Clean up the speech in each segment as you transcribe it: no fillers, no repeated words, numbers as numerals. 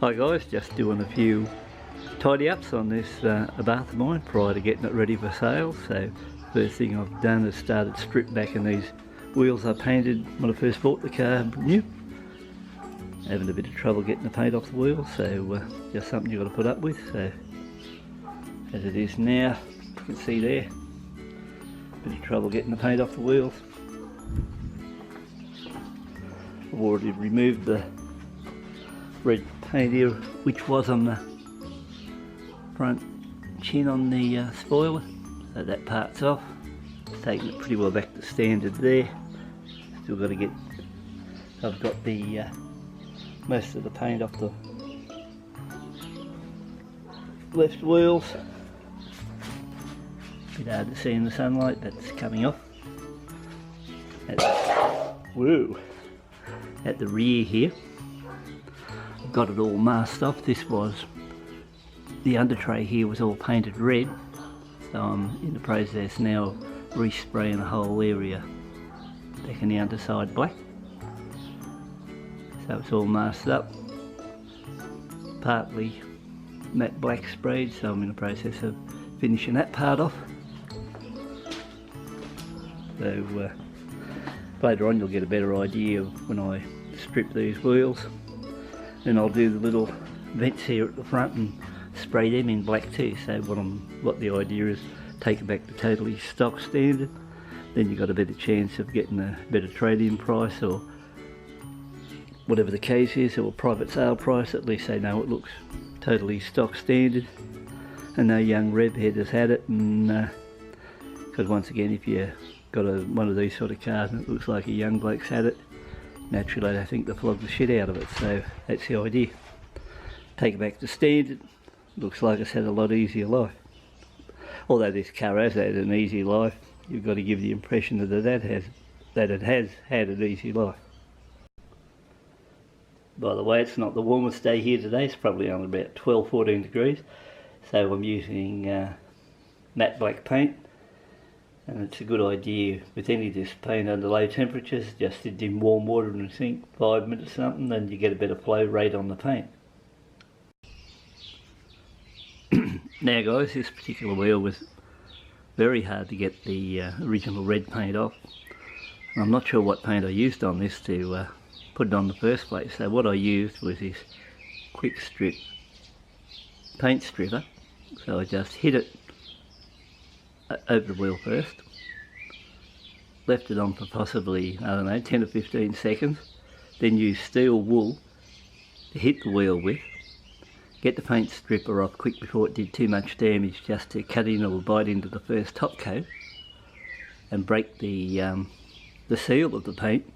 Hi guys, just doing a few tidy ups on this Abarth of mine prior to getting it ready for sale. So first thing I've done is started strip backing these wheels I painted when I first bought the car new. Having a bit of trouble getting the paint off the wheels, so just something you've got to put up with. So as it is now, you can see there, a bit of trouble getting the paint off the wheels. I've already removed the red paint here, which was on the front chin on the spoiler, so that part's off. It's taken it pretty well back to standard there. Still got to get, I've got the most of the paint off the left wheels. Bit hard to see in the sunlight, that's coming off. Whoa! At the rear here, I've got it all masked off. This was, the under tray here was all painted red, so I'm in the process now of respraying the whole area back in the underside black. So it's all masked up, partly matte black sprayed, so I'm in the process of finishing that part off. So later on you'll get a better idea of when I strip these wheels. Then I'll do the little vents here at the front and spray them in black too. So what the idea is, take it back to totally stock standard. Then you've got a better chance of getting a better trade-in price, or whatever the case is, or a private sale price. At least they know it looks totally stock standard and no young rev head has had it. And because once again, if you got one of these sort of cars and it looks like a young bloke's had it, naturally I think they flog the shit out of it. So that's the idea. Take it back to standard. Looks like it's had a lot easier life. Although this car has had an easy life, you've got to give the impression that it has had an easy life. By the way, it's not the warmest day here today. It's probably only about 12-14 degrees. So I'm using matte black paint. And it's a good idea with any of this paint under low temperatures, just dip in warm water in the sink, 5 minutes or something, then you get a better flow rate on the paint. Now guys, this particular wheel was very hard to get the original red paint off. And I'm not sure what paint I used on this to put it on the first place. So what I used was this quick strip paint stripper. So I just hit it over the wheel first, left it on for possibly, I don't know, 10 or 15 seconds, then use steel wool to hit the wheel with, get the paint stripper off quick before it did too much damage, just to cut in or bite into the first top coat and break the seal of the paint.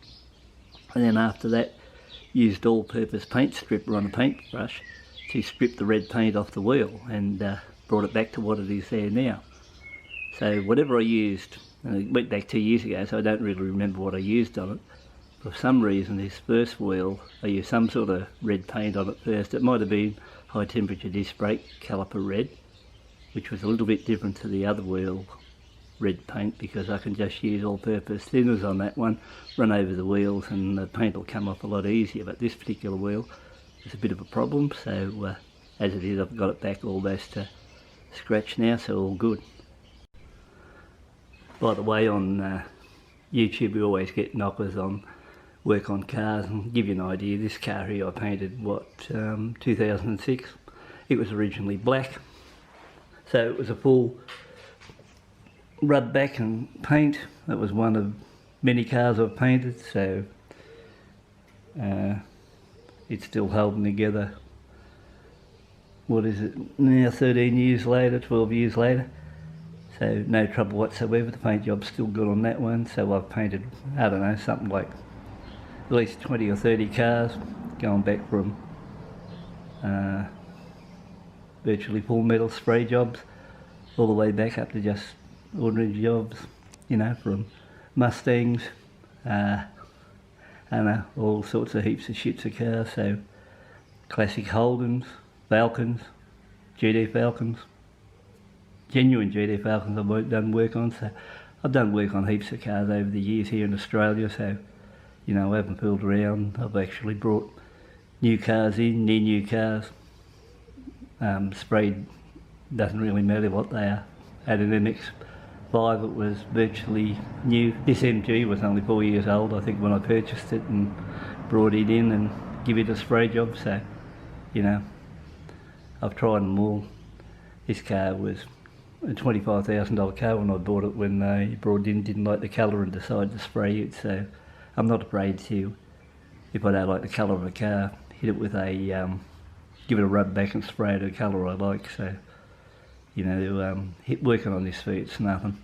And then after that, used all-purpose paint stripper on a paintbrush to strip the red paint off the wheel, and brought it back to what it is there now. So whatever I used, it went back 2 years ago, so I don't really remember what I used on it. For some reason, this first wheel, I used some sort of red paint on it first. It might have been high temperature disc brake caliper red, which was a little bit different to the other wheel red paint, because I can just use all-purpose thinners on that one, run over the wheels, and the paint will come off a lot easier. But this particular wheel is a bit of a problem, so as it is, I've got it back almost to scratch now, so all good. By the way, on YouTube we always get knockers on work on cars, and give you an idea, this car here I painted, 2006. It was originally black, so it was a full rub back and paint. That was one of many cars I've painted, so it's still holding together. What is it now, 13 years later, 12 years later. So no trouble whatsoever. The paint job's still good on that one. So I've painted, I don't know, something like at least 20 or 30 cars, going back from virtually full metal spray jobs all the way back up to just ordinary jobs, you know, from Mustangs, I don't know, all sorts of heaps of shits of cars. So classic Holdens, Falcons, GD Falcons, genuine GD Falcons I've done work on. So I've done work on heaps of cars over the years here in Australia, so you know, I haven't fooled around. I've actually brought new cars in, near new cars. Sprayed, doesn't really matter what they are. Had an MX-5, it was virtually new. This MG was only 4 years old, I think, when I purchased it and brought it in and give it a spray job. So, you know, I've tried them all. This car was a $25,000 car when I bought it. When they brought it in, didn't like the colour and decided to spray it. So I'm not afraid to, if I don't like the colour of a car, hit it with a, give it a rub back and spray it a colour I like. So, you know, working on this feet, it's nothing.